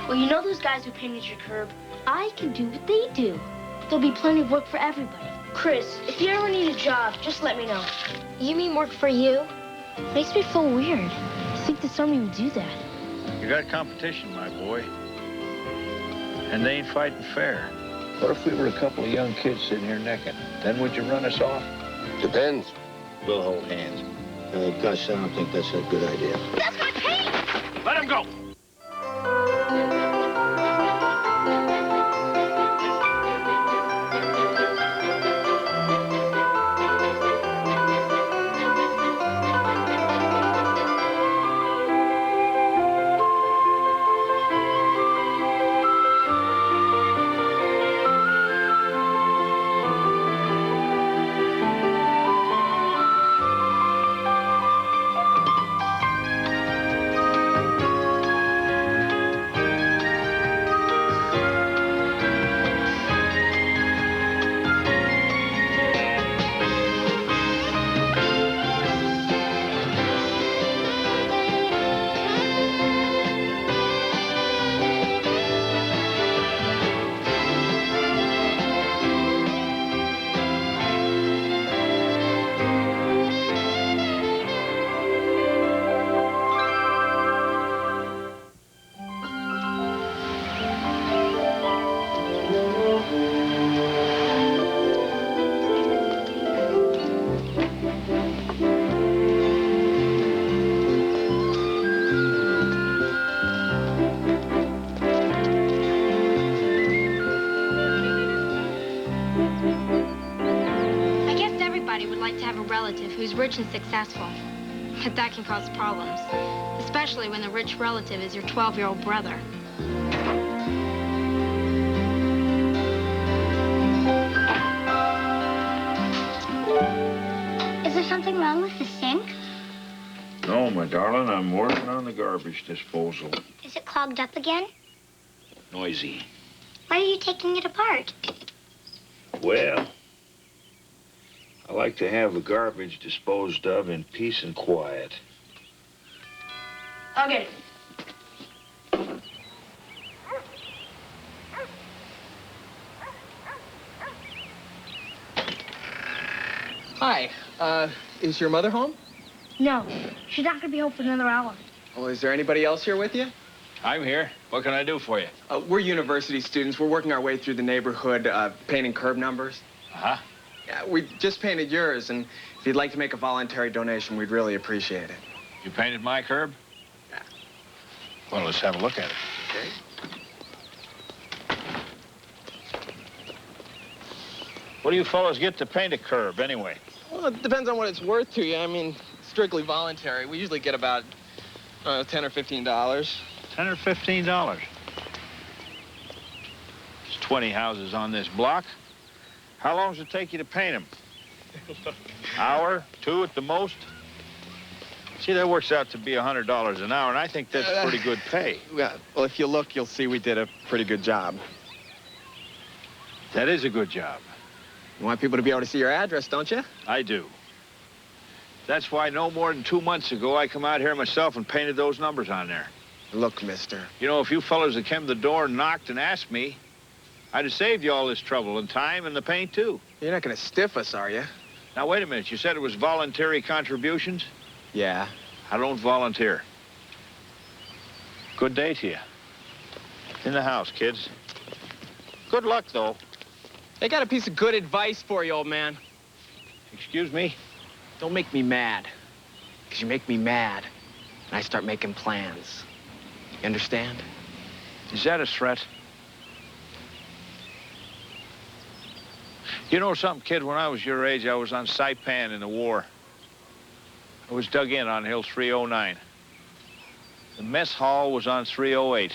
Well, you know those guys who painted your curb? I can do what they do. There'll be plenty of work for everybody. Chris, if you ever need a job, just let me know. You mean work for you? Makes me feel weird. I think that somebody would do that. You got competition, my boy. And they ain't fighting fair. What if we were a couple of young kids sitting here necking? Then would you run us off? Depends. We'll hold hands. Gus, I don't think that's a good idea. That's my paint! Let him go! Who's rich and successful. But that can cause problems, especially when the rich relative is your 12-year-old brother. Is there something wrong with the sink? No, my darling, I'm working on the garbage disposal. Is it clogged up again? Noisy. Why are you taking it apart? Well, I like to have the garbage disposed of in peace and quiet. I'll get it. Hi, is your mother home? No, she's not gonna be home for another hour. Well, is there anybody else here with you? I'm here. What can I do for you? We're university students. We're working our way through the neighborhood, painting curb numbers. Uh-huh. Yeah, we just painted yours, and if you'd like to make a voluntary donation, we'd really appreciate it. You painted my curb? Yeah. Well, let's have a look at it. Okay. What do you fellas get to paint a curb, anyway? Well, it depends on what it's worth to you. I mean, strictly voluntary. We usually get about $10 or $15. $10 or $15. There's 20 houses on this block. How long does it take you to paint them? Hour, two at the most? See, that works out to be $100 an hour, and I think that's pretty good pay. Yeah, well, if you look, you'll see we did a pretty good job. That is a good job. You want people to be able to see your address, don't you? I do. That's why no more than 2 months ago, I come out here myself and painted those numbers on there. Look, mister. You know, if you fellas had come to the door and knocked and asked me, I'd have saved you all this trouble and time and the paint, too. You're not going to stiff us, are you? Now, wait a minute. You said it was voluntary contributions? Yeah. I don't volunteer. Good day to you. In the house, kids. Good luck, though. I got a piece of good advice for you, old man. Excuse me? Don't make me mad. Because you make me mad, and I start making plans. You understand? Is that a threat? You know something, kid? When I was your age, I was on Saipan in the war. I was dug in on Hill 309. The mess hall was on 308.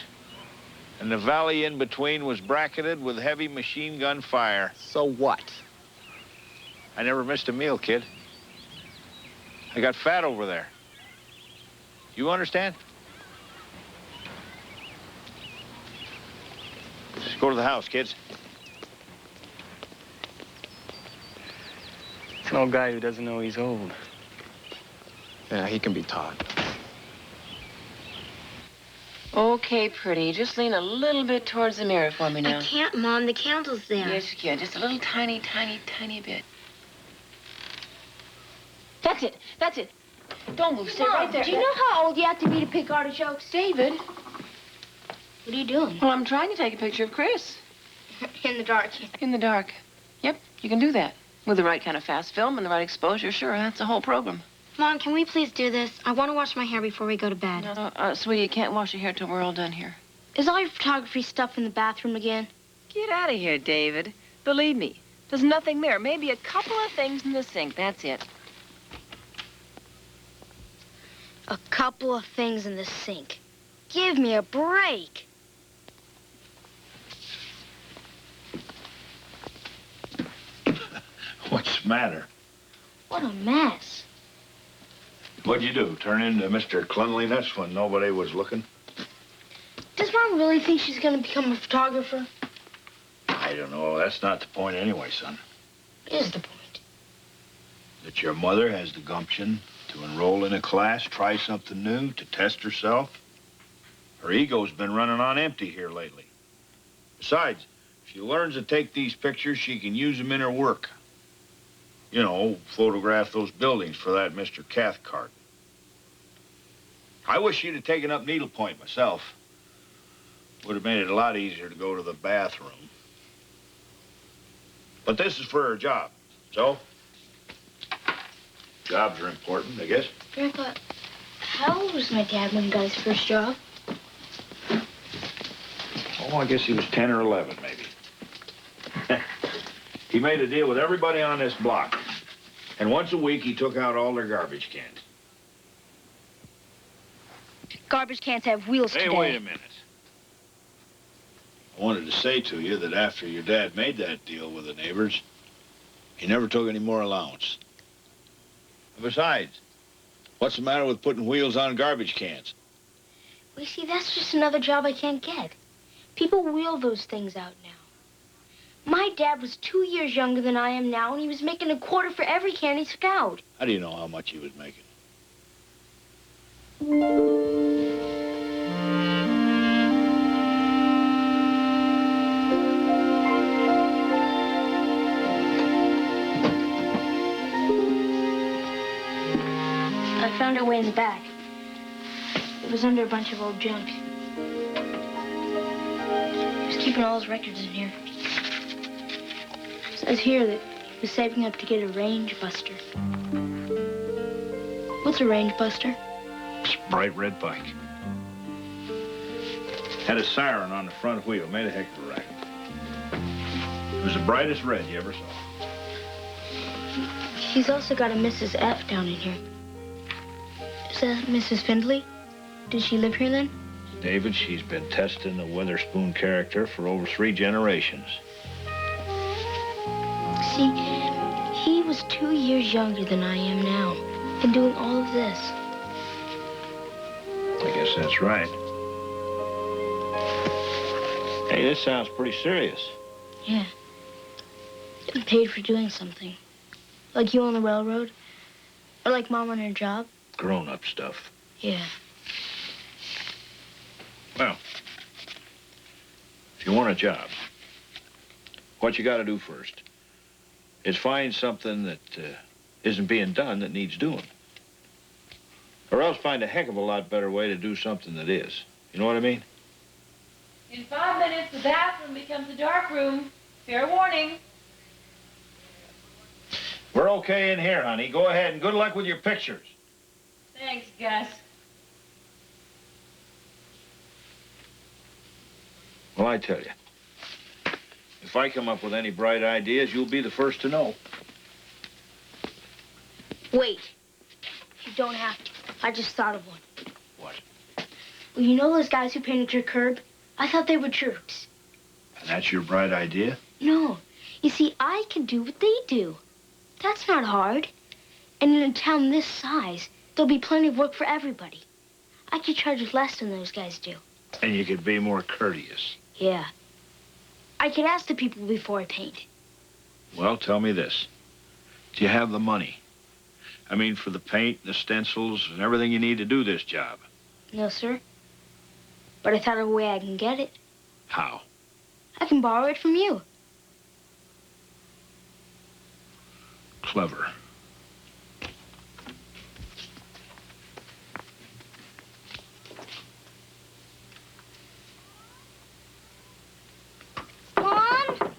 And the valley in between was bracketed with heavy machine gun fire. So what? I never missed a meal, kid. I got fat over there. You understand? Just go to the house, kids. It's an old guy who doesn't know he's old. Yeah, he can be taught. Okay, pretty. Just lean a little bit towards the mirror for me now. I can't, Mom. The candle's there. Yes, you can. Just a little tiny, tiny, tiny bit. That's it. That's it. Don't move. Stay right there. Do you know how old you have to be to pick artichokes? David? What are you doing? Well, I'm trying to take a picture of Chris. In the dark. In the dark. Yep, you can do that. With the right kind of fast film and the right exposure, sure, that's the whole program. Mom, can we please do this? I want to wash my hair before we go to bed. No, sweetie, you can't wash your hair till we're all done here. Is all your photography stuff in the bathroom again? Get out of here, David. Believe me, there's nothing there. Maybe a couple of things in the sink, that's it. A couple of things in the sink. Give me a break. What's the matter? What a mess. What'd you do? Turn into Mr. Cleanliness when nobody was looking? Does Mom really think she's going to become a photographer? I don't know. That's not the point anyway, son. It is the point. That your mother has the gumption to enroll in a class, try something new, to test herself. Her ego's been running on empty here lately. Besides, if she learns to take these pictures, she can use them in her work. You know, photograph those buildings for that Mr. Cathcart. I wish she'd have taken up needlepoint myself. Would have made it a lot easier to go to the bathroom. But this is for her job, so jobs are important, I guess. Grandpa, how old was my dad when he got his first job? Oh, I guess he was 10 or 11, maybe. He made a deal with everybody on this block. And once a week, he took out all their garbage cans. Garbage cans have wheels today. Hey, wait a minute. I wanted to say to you that after your dad made that deal with the neighbors, he never took any more allowance. Besides, what's the matter with putting wheels on garbage cans? Well, you see, that's just another job I can't get. People wheel those things out now. My dad was 2 years younger than I am now, and he was making a quarter for every can he took out. How do you know how much he was making? I found it way in the back. It was under a bunch of old junk. He was keeping all his records in here. It says here that he was saving up to get a range buster. What's a range buster? It's a bright red bike. Had a siren on the front wheel, made a heck of a racket. It was the brightest red you ever saw. He's also got a Mrs. F down in here. Is that Mrs. Findlay? Did she live here then? David, she's been testing the Witherspoon character for over 3 generations. See, he was 2 years younger than I am now, and doing all of this. I guess that's right. Hey, this sounds pretty serious. Yeah. Getting paid for doing something. Like you on the railroad? Or like Mom on her job? Grown-up stuff. Yeah. Well, if you want a job, what you got to do first is find something that isn't being done that needs doing. Or else find a heck of a lot better way to do something that is. You know what I mean? In 5 minutes, the bathroom becomes a dark room. Fair warning. We're okay in here, honey. Go ahead and good luck with your pictures. Thanks, Gus. Well, I tell you, if I come up with any bright ideas, you'll be the first to know. Wait. You don't have to. I just thought of one. What? Well, you know those guys who painted your curb? I thought they were jerks. And that's your bright idea? No. You see, I can do what they do. That's not hard. And in a town this size, there'll be plenty of work for everybody. I could charge less than those guys do. And you could be more courteous. Yeah. I could ask the people before I paint. Well, tell me this. Do you have the money? I mean, for the paint, the stencils, and everything you need to do this job. No, sir. But I thought of a way I can get it. How? I can borrow it from you. Clever. Mom?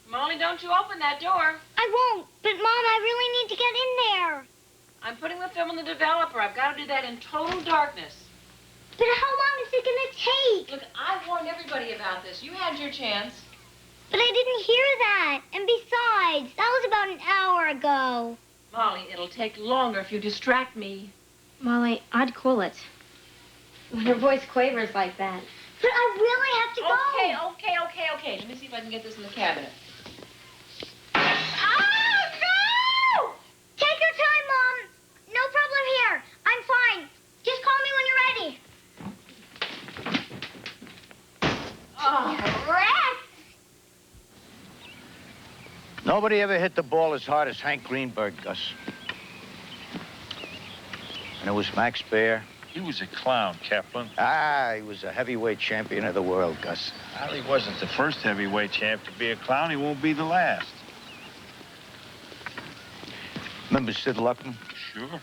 Molly, don't you open that door. I won't. But, Mom, I really need to get in there. I'm putting the film in the developer. I've got to do that in total darkness. But how long is it going to take? Look, I warned everybody about this. You had your chance. But I didn't hear that. And besides, that was about an hour ago. Molly, it'll take longer if you distract me. Molly, I'd cool it. When her voice quavers like that. But I really have to go. Okay. Let me see if I can get this in the cabinet. Oh, no! Take your time, Mom. No problem here. I'm fine. Just call me when you're ready. Oh, Rat! Nobody ever hit the ball as hard as Hank Greenberg, Gus. And it was Max Baer. He was a clown, Kaplan. He was a heavyweight champion of the world, Gus. Well, he wasn't the first heavyweight champ to be a clown. He won't be the last. Remember Sid Luckman? Sure.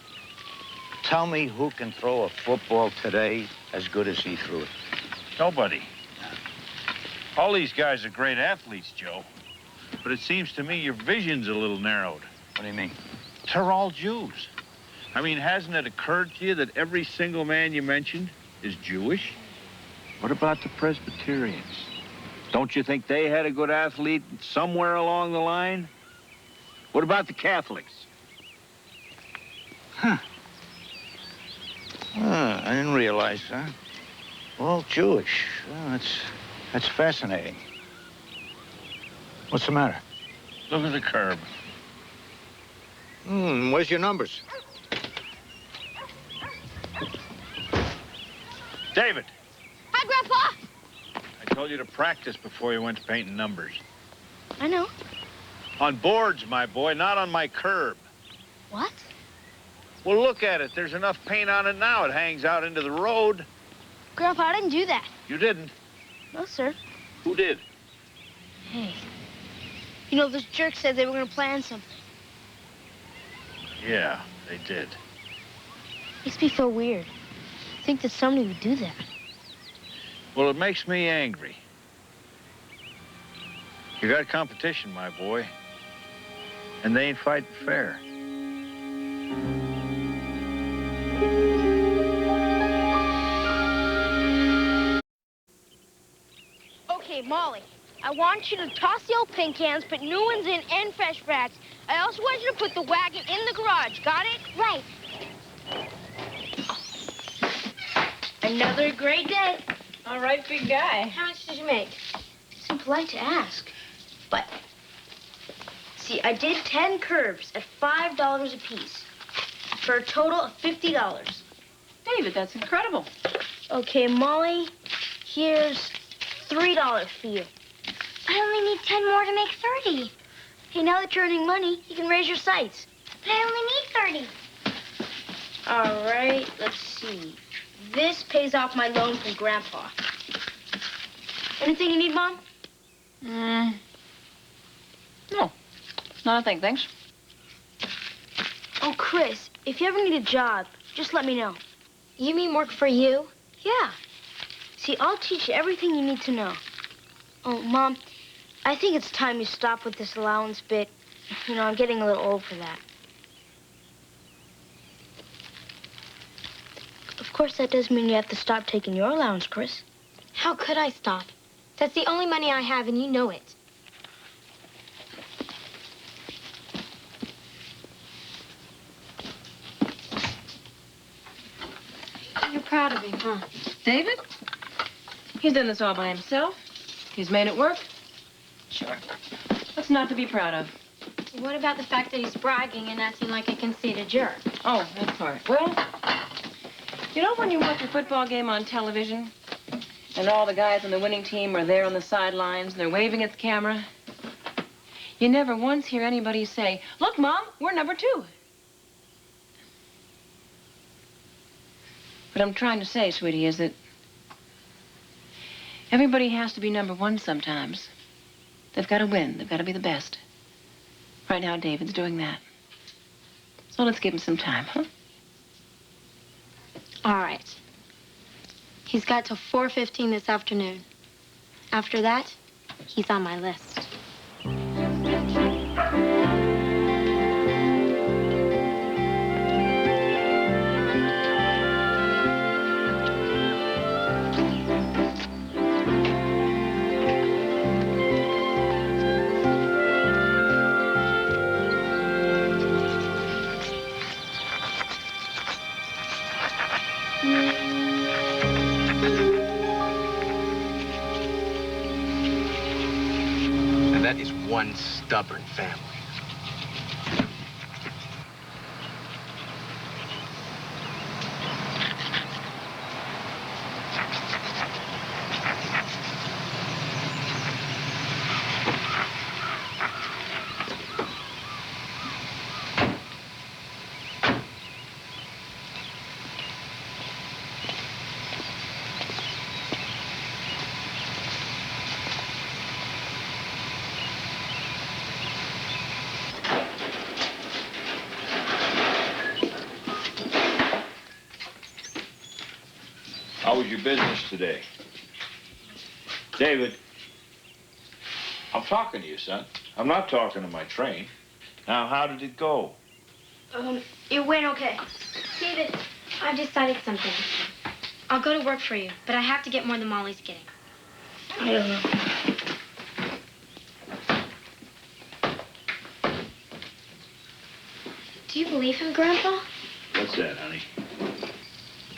Tell me who can throw a football today as good as he threw it. Nobody. All these guys are great athletes, Joe. But it seems to me your vision's a little narrowed. What do you mean? They're all Jews. I mean, hasn't it occurred to you that every single man you mentioned is Jewish? What about the Presbyterians? Don't you think they had a good athlete somewhere along the line? What about the Catholics? Huh. I didn't realize that. All Jewish. Well, that's fascinating. What's the matter? Look at the curb. Where's your numbers? David! Hi, Grandpa. I told you to practice before you went to painting numbers. I know. On boards, my boy, not on my curb. What? Well, look at it. There's enough paint on it now. It hangs out into the road. Grandpa, I didn't do that. You didn't? No, sir. Who did? Hey. You know, those jerks said they were going to plan something. Yeah, they did. Makes me feel weird. Think that somebody would do that. Well, it makes me angry. You got competition, my boy. And they ain't fighting fair. Okay, Molly. I want you to toss the old paint cans, put new ones in, and fresh racks. I also want you to put the wagon in the garage. Got it? Right. Another great day. all right, big guy. How much did you make? It's impolite to ask. But, see, I did 10 curves at $5 a piece for a total of $50. David, that's incredible. Okay, Molly, here's $3 for you. I only need 10 more to make 30. Hey, now that you're earning money, you can raise your sights. But I only need 30. All right, let's see. This pays off my loan from Grandpa. Anything you need, Mom? No, not a thing, thanks. Oh, Chris, if you ever need a job, just let me know. You mean work for you? Yeah. See, I'll teach you everything you need to know. Oh, Mom, I think it's time you stop with this allowance bit. You know, I'm getting a little old for that. Of course, that does mean you have to stop taking your allowance, Chris. How could I stop? That's the only money I have, and you know it. You're proud of him, huh? David? He's done this all by himself. He's made it work. Sure. What's not to be proud of? What about the fact that he's bragging and acting like a conceited jerk? Oh, that part. Well, you know when you watch a football game on television and all the guys on the winning team are there on the sidelines and they're waving at the camera? You never once hear anybody say, "Look, Mom, we're number 2. What I'm trying to say, sweetie, is that Everybody has to be number one sometimes. They've got to win. They've got to be the best. Right now, David's doing that. So let's give him some time, huh? All right. He's got till 4:15 this afternoon. After that, he's on my list. And that is one stubborn family. How was your business today? David, I'm talking to you, son. I'm not talking to my train. Now, how did it go? It went okay. David, I've decided something. I'll go to work for you, but I have to get more than Molly's getting. I don't know. Do you believe him, Grandpa? What's that, honey?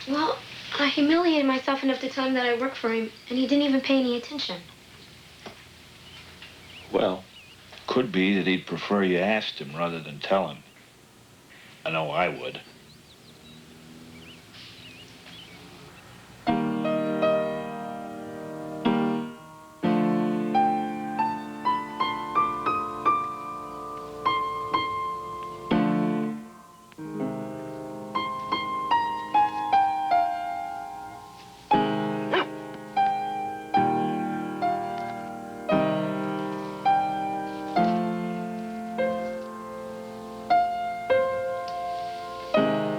Well, I humiliated myself enough to tell him that I work for him, and he didn't even pay any attention. Well, could be that he'd prefer you asked him rather than tell him. I know I would.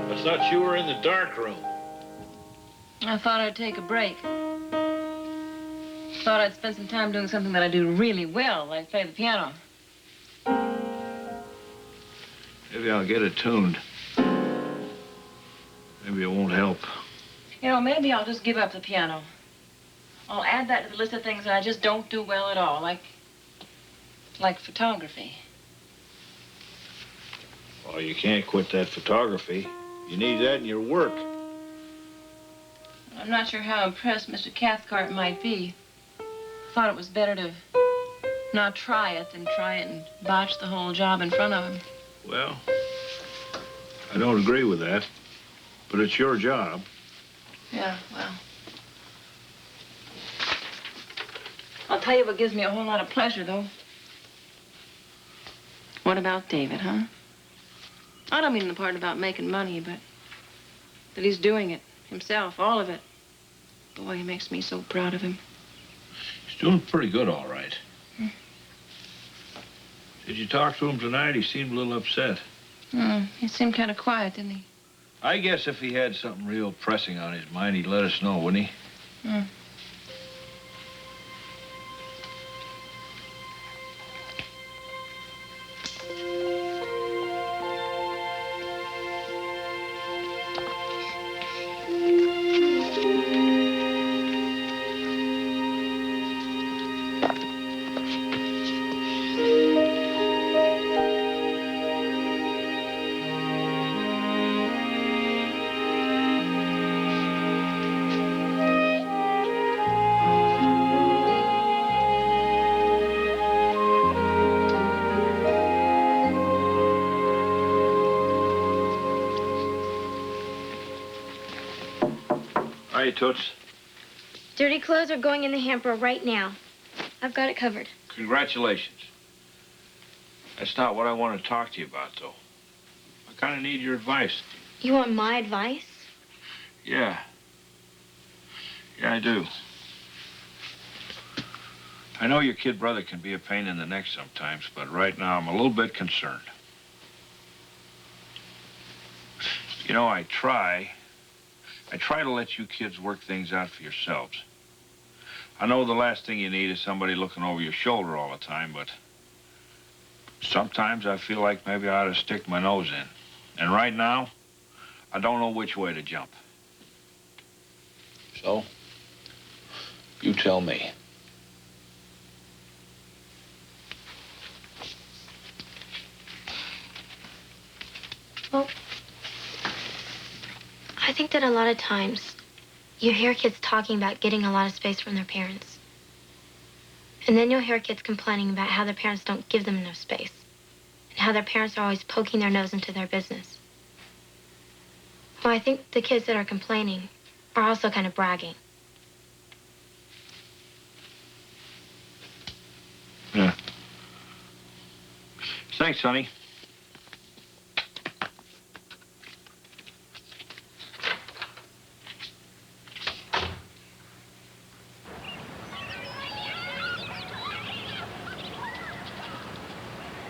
I thought you were in the dark room. I thought I'd take a break. Thought I'd spend some time doing something that I do really well, like play the piano. Maybe I'll get it tuned. Maybe it won't help. You know, maybe I'll just give up the piano. I'll add that to the list of things that I just don't do well at all, like photography. Well, you can't quit that photography. You need that in your work. I'm not sure how impressed Mr. Cathcart might be. Thought it was better to not try it than try it and botch the whole job in front of him. Well, I don't agree with that, but it's your job. Yeah, well. I'll tell you what gives me a whole lot of pleasure, though. What about David, huh? I don't mean the part about making money, but that he's doing it himself, all of it. Boy, he makes me so proud of him. He's doing pretty good, all right. Did you talk to him tonight? He seemed a little upset. He seemed kind of quiet, didn't he? I guess if he had something real pressing on his mind, he'd let us know, wouldn't he? Hi, Toots. Dirty clothes are going in the hamper right now. I've got it covered. Congratulations. That's not what I want to talk to you about, though. I kind of need your advice. You want my advice? Yeah. Yeah, I do. I know your kid brother can be a pain in the neck sometimes, but right now I'm a little bit concerned. You know, I try to let you kids work things out for yourselves. I know the last thing you need is somebody looking over your shoulder all the time, but sometimes I feel like maybe I ought to stick my nose in. And right now, I don't know which way to jump. So, you tell me. Well, I think that a lot of times you hear kids talking about getting a lot of space from their parents. And then you'll hear kids complaining about how their parents don't give them enough space and how their parents are always poking their nose into their business. Well, I think the kids that are complaining are also kind of bragging. Yeah. Thanks, honey.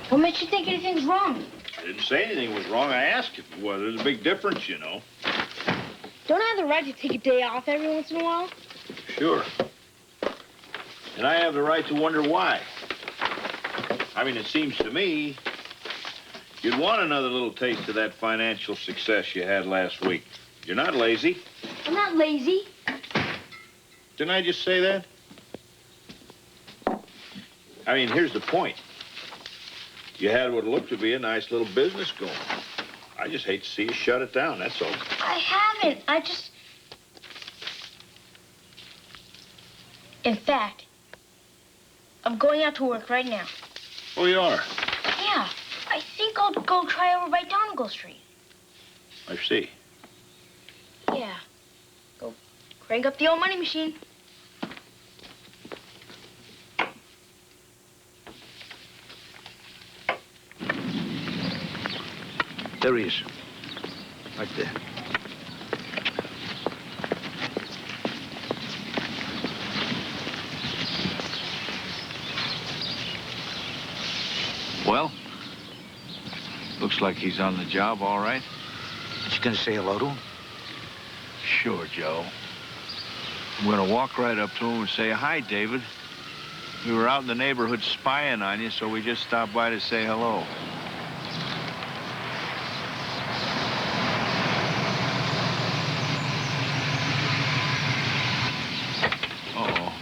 What makes you think anything's wrong? I didn't say anything was wrong. I asked if it was. There's a big difference, you know. Don't I have the right to take a day off every once in a while? Sure. And I have the right to wonder why. I mean, it seems to me you'd want another little taste of that financial success you had last week. You're not lazy. I'm not lazy. Didn't I just say that? I mean, here's the point. You had what looked to be a nice little business going. I just hate to see you shut it down, that's all. I haven't. In fact, I'm going out to work right now. Oh, you are? Yeah. I think I'll go try over by Donegal Street. I see. Yeah. Go crank up the old money machine. There he is. Right there. Well, looks like he's on the job, all right. Aren't you gonna say hello to him? Sure, Joe. I'm gonna walk right up to him and say, "Hi, David. We were out in the neighborhood spying on you, so we just stopped by to say hello." Uh-oh.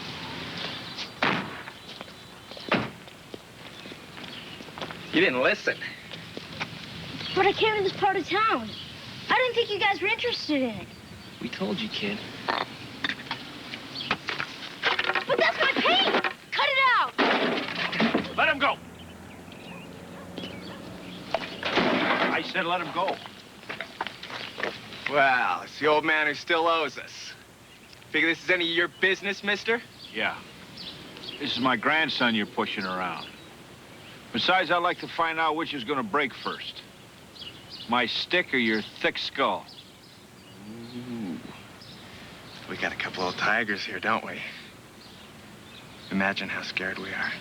You didn't listen. But I came to this part of town. I didn't think you guys were interested in it. We told you, kid. But that's my paint! Cut it out! Let him go. I said let him go. Well, it's the old man who still owes us. Figure this is any of your business, mister? Yeah. This is my grandson you're pushing around. Besides, I'd like to find out which is gonna break first. My stick or your thick skull? Ooh. We got a couple of tigers here, don't we? Imagine how scared we are.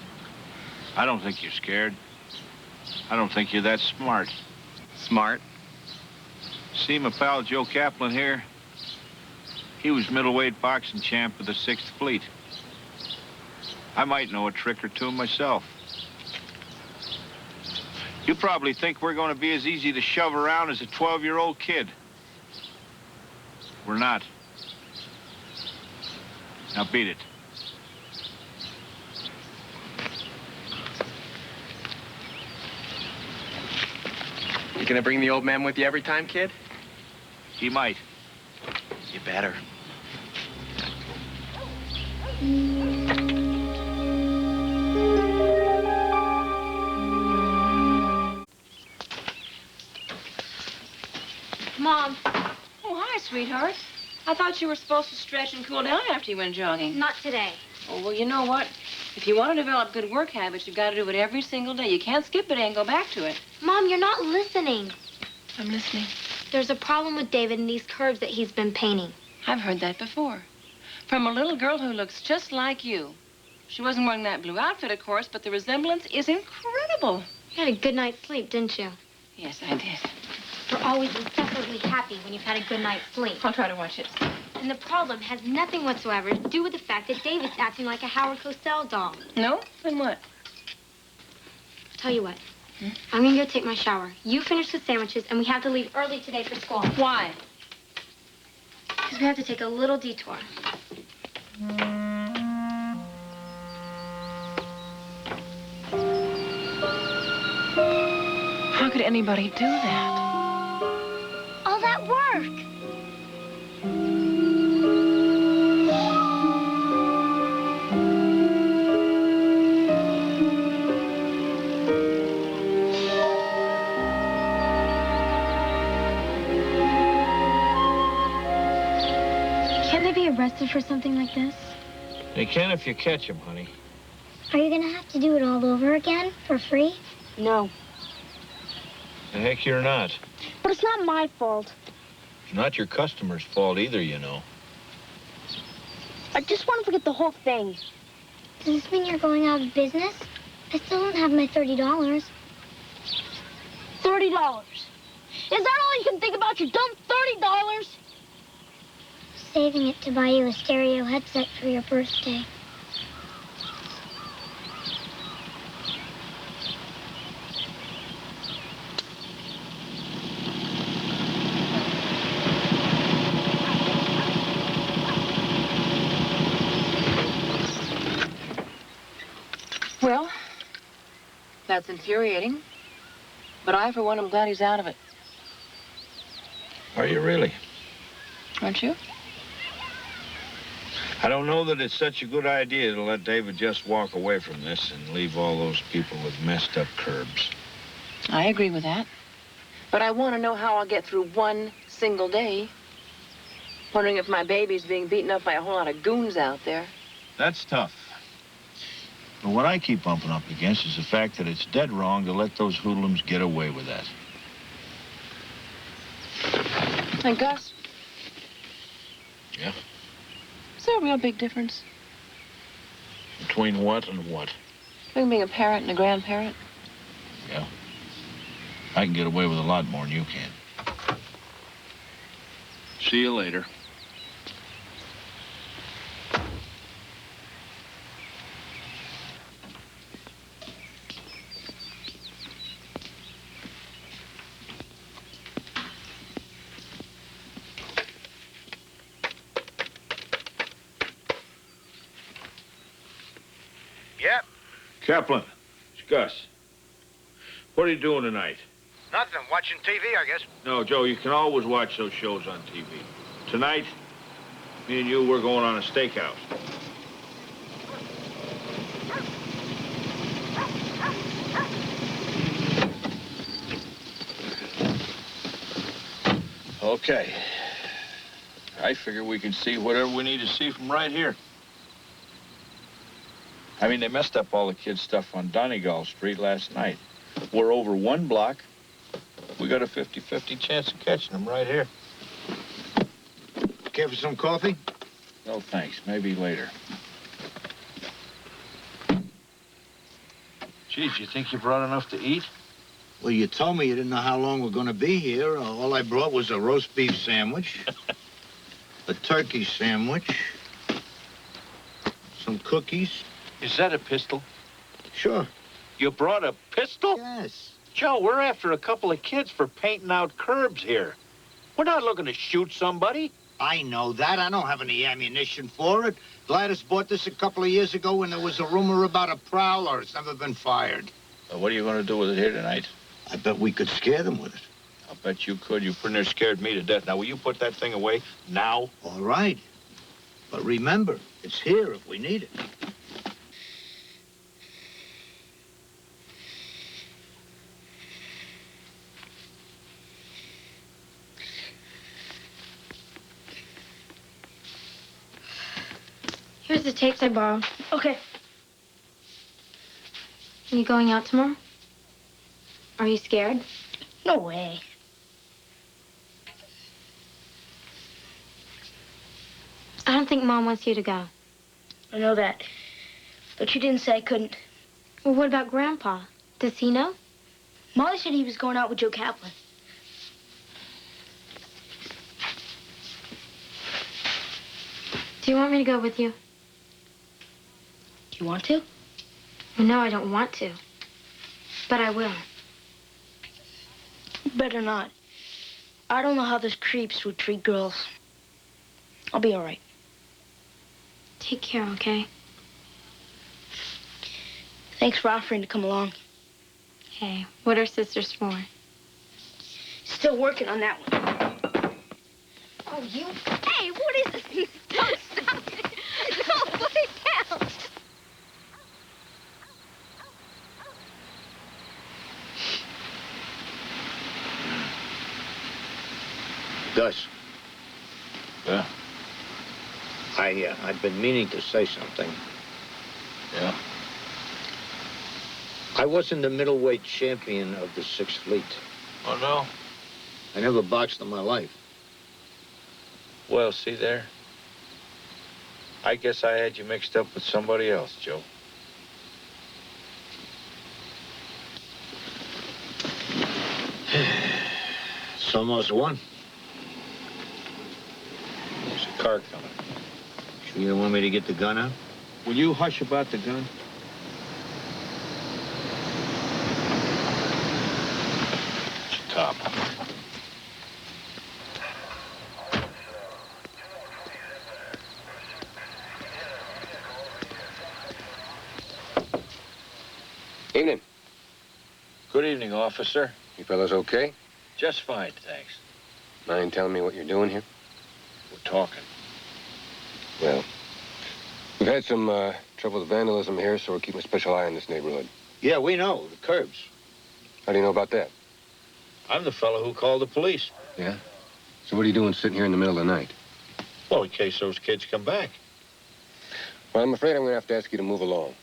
I don't think you're scared. I don't think you're that smart. Smart? See my pal Joe Kaplan here? He was middleweight boxing champ of the 6th Fleet. I might know a trick or two myself. You probably think we're going to be as easy to shove around as a 12-year-old kid. We're not. Now beat it. You gonna bring the old man with you every time, kid? He might. You better. Mom, Oh, hi, sweetheart. I thought you were supposed to stretch and cool down after you went jogging. not today. Oh, well, you know what? If you want to develop good work habits, you've got to do it every single day. You can't skip a day and go back to it. Mom, you're not listening. I'm listening. There's a problem with David and these curves that he's been painting. I've heard that before. From a little girl who looks just like you. She wasn't wearing that blue outfit, of course, but the resemblance is incredible. You had a good night's sleep, didn't you? Yes, I did. You're always insufferably happy when you've had a good night's sleep. I'll try to watch it. And the problem has nothing whatsoever to do with the fact that David's acting like a Howard Cosell doll. No? Then what? I'll tell you what. I'm gonna go take my shower. You finish the sandwiches, and we have to leave early today for school. Why? Because we have to take a little detour. How could anybody do that? All that work. Can't they be arrested for something like this? They can if you catch them, honey. Are you gonna have to do it all over again for free? No. The heck you're not. But it's not my fault. It's not your customer's fault either, you know. I just want to forget the whole thing. Does this mean you're going out of business? I still don't have my $30. $30. Is that all you can think about, your dumb $30? Saving it to buy you a stereo headset for your birthday. Well, that's infuriating. But I, for one, am glad he's out of it. Are you really? Aren't you? I don't know that it's such a good idea to let David just walk away from this and leave all those people with messed up curbs. I agree with that. But I want to know how I'll get through one single day. Wondering if my baby's being beaten up by a whole lot of goons out there. That's tough. But what I keep bumping up against is the fact that it's dead wrong to let those hoodlums get away with that. And Gus? Yeah? Is there a real big difference Between what and what? between being a parent and a grandparent? Yeah. I can get away with a lot more than you can. See you later. Yep. Kaplan, it's Gus. What are you doing tonight? Nothing. Watching TV, I guess. No, Joe, you can always watch those shows on TV. Tonight, me and you, we're going on a stakeout. Okay. I figure we can see whatever we need to see from right here. I mean, they messed up all the kids' stuff on Donegal Street last night. We're over one block. We got a 50-50 chance of catching them right here. Care for some coffee? No, thanks. Maybe later. Geez, you think you brought enough to eat? Well, you told me you didn't know how long we're going to be here. All I brought was a roast beef sandwich, a turkey sandwich, some cookies. Is that a pistol? Sure. You brought a pistol? Yes. Joe, we're after a couple of kids for painting out curbs here. We're not looking to shoot somebody. I know that. I don't have any ammunition for it. Gladys bought this a couple of years ago when there was a rumor about a prowler. It's never been fired. What are you going to do with it here tonight? I bet we could scare them with it. I'll bet you could. You pretty near scared me to death. Now, will you put that thing away now? All right. But remember, it's here if we need it. Here's the tapes I borrowed. Okay. Are you going out tomorrow? Are you scared? No way. I don't think Mom wants you to go. I know that. But you didn't say I couldn't. Well, what about Grandpa? Does he know? Molly said he was going out with Joe Kaplan. Do you want me to go with you? Do you want to? No, I don't want to. But I will. Better not. I don't know how those creeps would treat girls. I'll be all right. Take care, okay? Thanks for offering to come along. Hey, what are sisters for? Still working on that one. Oh, you... Hey, what is this? Don't stop it. No, put it down. Gus, Yeah? I've been meaning to say something. Yeah? I wasn't the middleweight champion of the 6th Fleet. Oh, no? I never boxed in my life. Well, see there? I guess I had you mixed up with somebody else, Joe. It's almost one. There's a car coming. Sure you don't want me to get the gun out? Will you hush about the gun? It's a cop. Evening. Good evening, officer. You fellas okay? Just fine, thanks. Mind telling me what you're doing here? We're talking. Well, we've had some trouble with vandalism here, so we're keeping a special eye on this neighborhood. Yeah, we know. The curbs. How do you know about that? I'm the fellow who called the police. Yeah? So what are you doing sitting here in the middle of the night? Well, in case those kids come back. Well, I'm afraid I'm going to have to ask you to move along.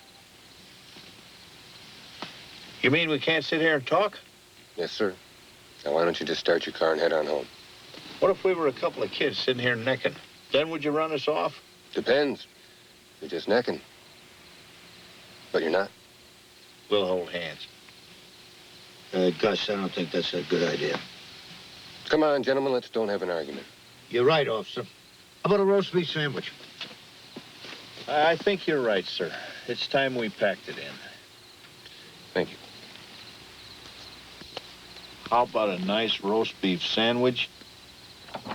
You mean we can't sit here and talk? Yes, sir. Now, why don't you just start your car and head on home? What if we were a couple of kids sitting here necking? Then would you run us off? Depends. You're just necking. But you're not. We'll hold hands. Gus, I don't think that's a good idea. Come on, gentlemen, let's don't have an argument. You're right, officer. How about a roast beef sandwich? I think you're right, sir. It's time we packed it in. Thank you. How about a nice roast beef sandwich?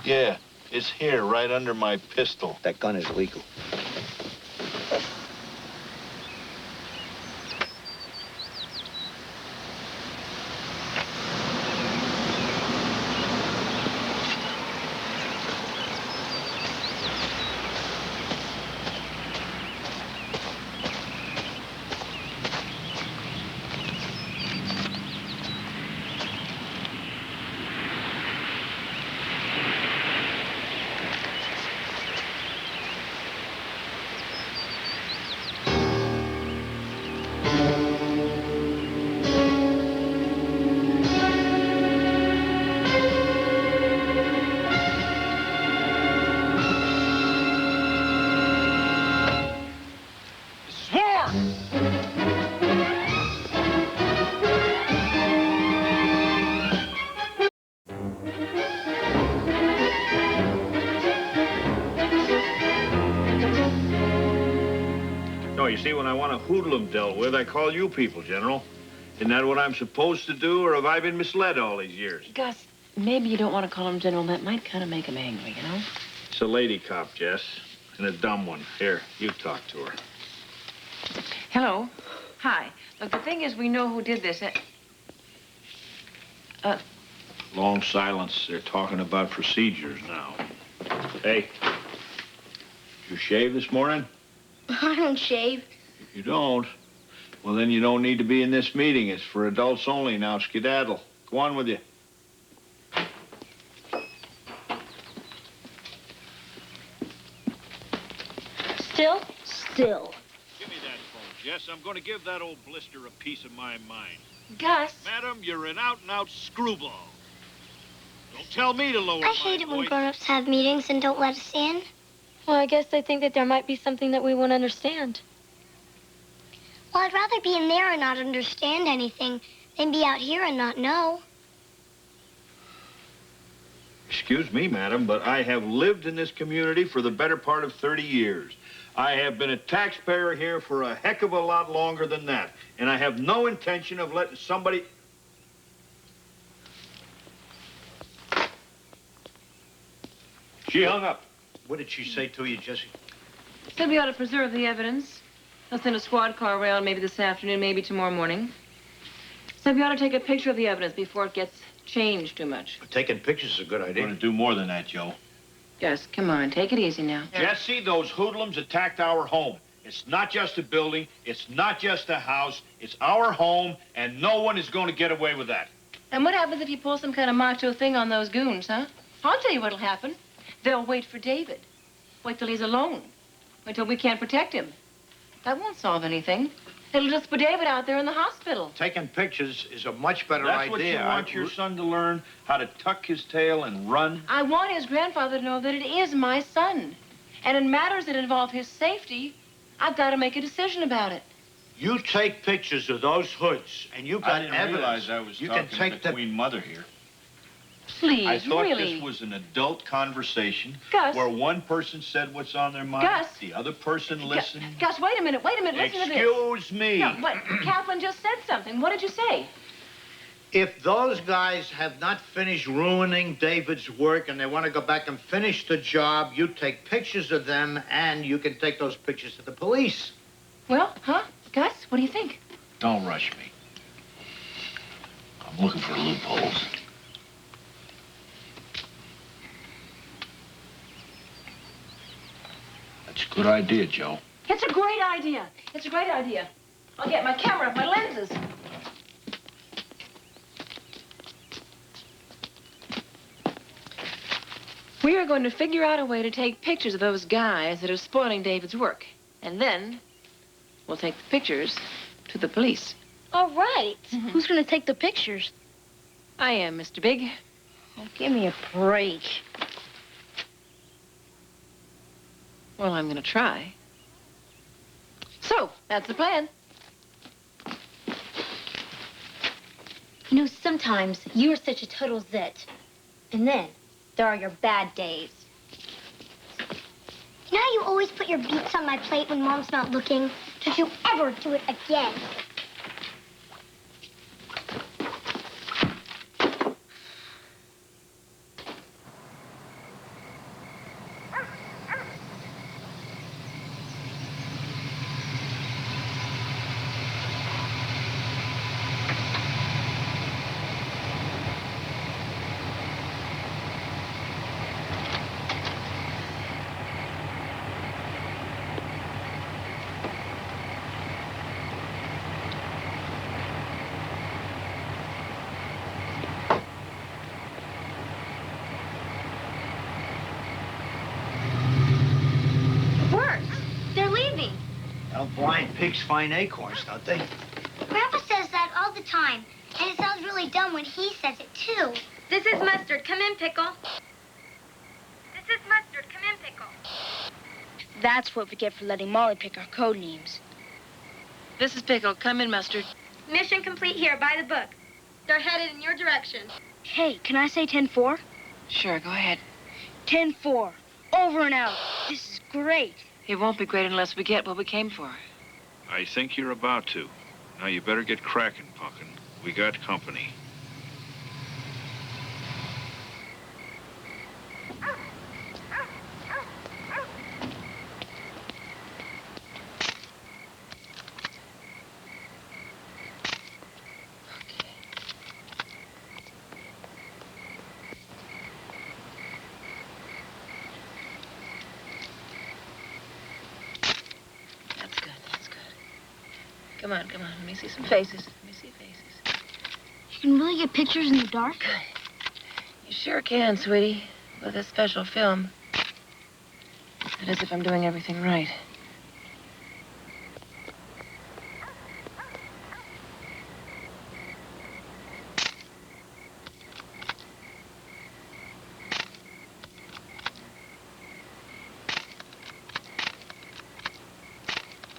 Yeah, it's here, right under my pistol. That gun is legal. No, you see, when I want a hoodlum dealt with, I call you people, General. Isn't that what I'm supposed to do, or have I been misled all these years? Gus, maybe you don't want to call him General. That might kind of make him angry, you know? It's a lady cop, Jess, and a dumb one. Here, you talk to her. Hello. Hi. Look, the thing is, we know who did this. Long silence. They're talking about procedures now. Hey, did you shave this morning? I don't shave. If you don't, well, then you don't need to be in this meeting. It's for adults only now. Skedaddle. Go on with you. Still? Still. Give me that phone, Jess. I'm going to give that old blister a piece of my mind. Gus. Madam, you're an out-and-out screwball. Don't tell me to lower my I hate it when voice. grown-ups have meetings and don't let us in. Well, I guess they think that there might be something that we won't understand. Well, I'd rather be in there and not understand anything than be out here and not know. Excuse me, madam, but I have lived in this community for the better part of 30 years. I have been a taxpayer here for a heck of a lot longer than that, and I have no intention of letting somebody... She hung up. What did she say to you, Jesse? Said we ought to preserve the evidence. I'll send a squad car around maybe this afternoon, maybe tomorrow morning. Said we ought to take a picture of the evidence before it gets changed too much. Taking pictures is a good I'm idea. going to do more than that, Joe. Gus, come on, take it easy now. Jesse, those hoodlums attacked our home. It's not just a building. It's not just a house. It's our home, and no one is going to get away with that. And what happens if you pull some kind of macho thing on those goons, huh? I'll tell you what'll happen. They'll wait for David. Wait till he's alone. Wait till we can't protect him. That won't solve anything. It'll just put David out there in the hospital. Taking pictures is a much better That's idea. what you want your son to learn, how to tuck his tail and run? I want his grandfather to know that it is my son. And in matters that involve his safety, I've got to make a decision about it. You take pictures of those hoods, and you've got I didn't evidence. realize I was you talking can take to the Queen Mother here. Please, I thought really. this was an adult conversation Gus. where one person said what's on their mind, Gus. the other person listened. Gus, wait a minute, listen to this. Excuse me. No, what? Kaplan just said something. What did you say? If those guys have not finished ruining David's work and they want to go back and finish the job, you take pictures of them and you can take those pictures to the police. Well, huh? Gus, what do you think? Don't rush me. I'm looking for loopholes. That's a good idea, Joe. It's a great idea. It's a great idea. I'll get my camera, my lenses. We are going to figure out a way to take pictures of those guys that are spoiling David's work. And then we'll take the pictures to the police. All right. Who's going to take the pictures? I am, Mr. Big. Oh, give me a break. Well, I'm going to try. So, that's the plan. You know, sometimes you are such a total zit. And then there are your bad days. You know how you always put your beets on my plate when Mom's not looking? Don't you ever do it again. Blind pigs find acorns, don't they? Grandpa says that all the time, and it sounds really dumb when he says it, too. This is Mustard. Come in, Pickle. This is Mustard. Come in, Pickle. That's what we get for letting Molly pick our code names. This is Pickle. Come in, Mustard. Mission complete here. By the book. They're headed in your direction. Hey, can I say 10-4? Sure, go ahead. 10-4. Over and out. This is great. It won't be great unless we get what we came for. I think you're about to. Now you better get cracking, Pumpkin. We got company. Come on, come on. Let me see some faces. Let me see faces. You can really get pictures in the dark? You sure can, sweetie. With this special film. That is if I'm doing everything right.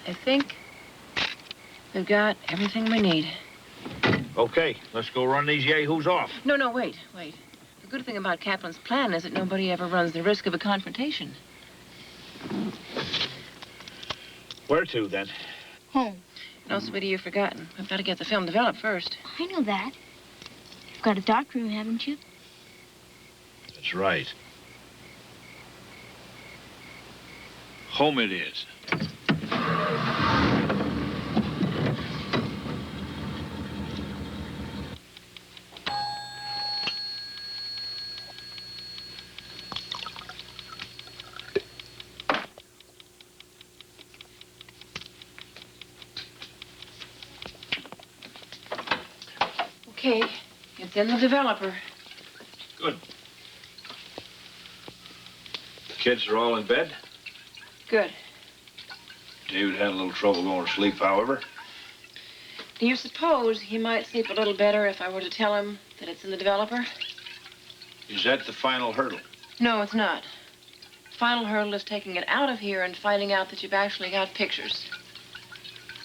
I think We've got everything we need. Okay, let's go run these yahoos off. No, wait. The good thing about Kaplan's plan is that nobody ever runs the risk of a confrontation. Where to, then? Home. No, sweetie, you've forgotten. We've got to get the film developed first. I know that. You've got a dark room, haven't you? That's right. Home it is. Okay, it's in the developer. Good. The kids are all in bed? Good. David had a little trouble going to sleep, however. Do you suppose he might sleep a little better if I were to tell him that it's in the developer? Is that the final hurdle? No, it's not. The final hurdle is taking it out of here and finding out that you've actually got pictures.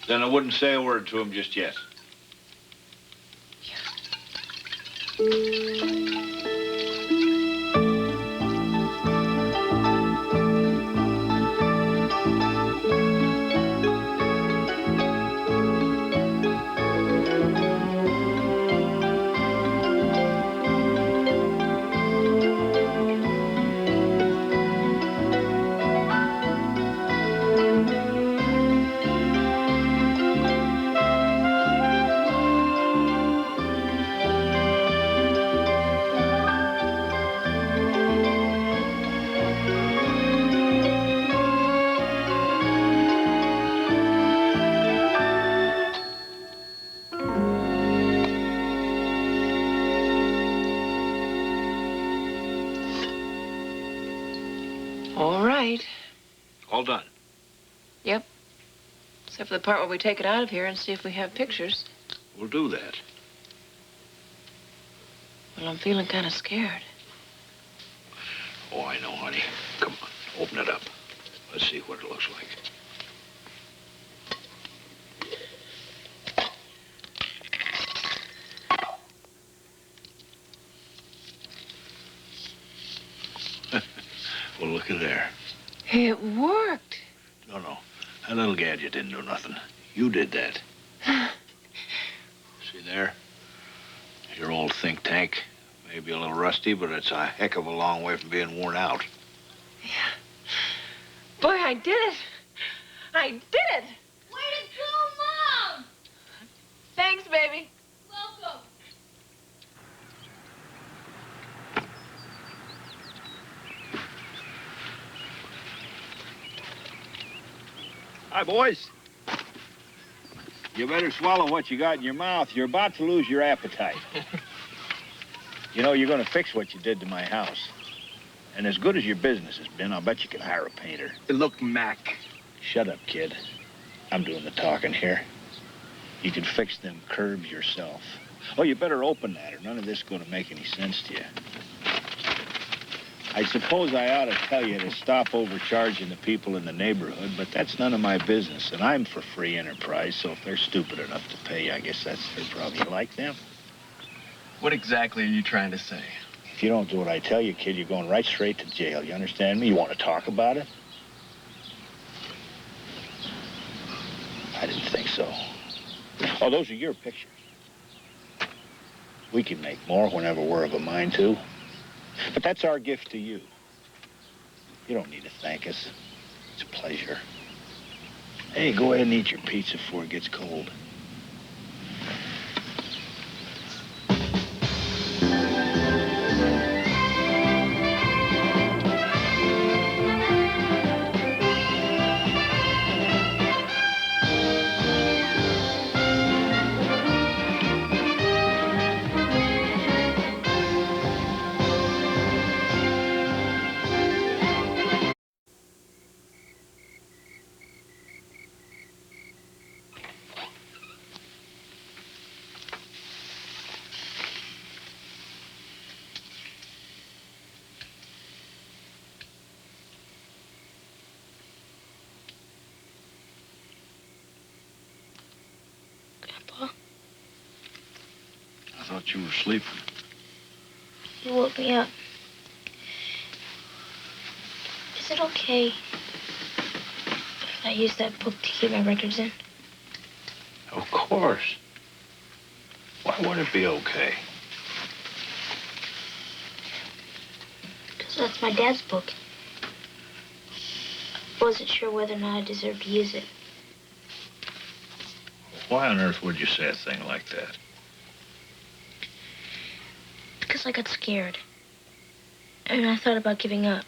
Then I wouldn't say a word to him just yet. All right. All done. Yep. Except for the part where we take it out of here and see if we have pictures. We'll do that. Well, I'm feeling kind of scared. Oh, I know, honey. Come on, open it up. Let's see what it looks like. Well, look at there. It worked. No. That little gadget didn't do nothing. You did that. See there? Your old think tank. Maybe a little rusty, but it's a heck of a long way from being worn out. Yeah. Boy, I did it. I did it. Way to go, Mom! Thanks, baby. Welcome. Hi, boys. You better swallow what you got in your mouth. You're about to lose your appetite. You know, you're going to fix what you did to my house. And as good as your business has been, I'll bet you can hire a painter. Look, Mac. Shut up, kid. I'm doing the talking here. You can fix them curbs yourself. Oh, you better open that, or none of this is going to make any sense to you. I suppose I ought to tell you to stop overcharging the people in the neighborhood, but that's none of my business, and I'm for free enterprise, so if they're stupid enough to pay you, I guess that's their problem. You like them? What exactly are you trying to say? If you don't do what I tell you, kid, you're going right straight to jail. You understand me? You want to talk about it? I didn't think so. Oh, those are your pictures. We can make more whenever we're of a mind to. But that's our gift to you. You don't need to thank us. It's a pleasure. Hey, go ahead and eat your pizza before it gets cold. thought you were sleeping. You woke me up. Is it okay if I use that book to keep my records in? Of course. Why would it be okay? Because that's my dad's book. I wasn't sure whether or not I deserved to use it. Why on earth would you say a thing like that? Because I got scared. And I thought about giving up.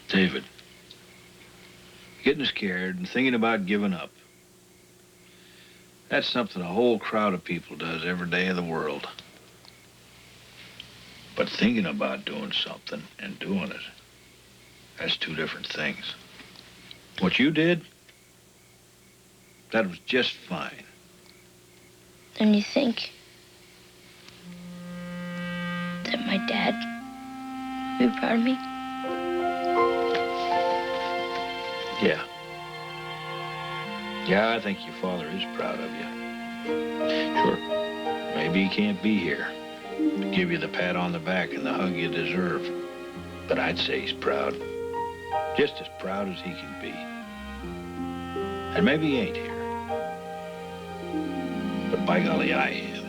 David, getting scared and thinking about giving up. That's something a whole crowd of people does every day of the world. But thinking about doing something and doing it, that's two different things. What you did, that was just fine. And you think that my dad would be proud of me? Yeah. Yeah, I think your father is proud of you. Sure. Maybe he can't be here to give you the pat on the back and the hug you deserve. But I'd say he's proud. Just as proud as he can be. And maybe he ain't here. But by golly, I am.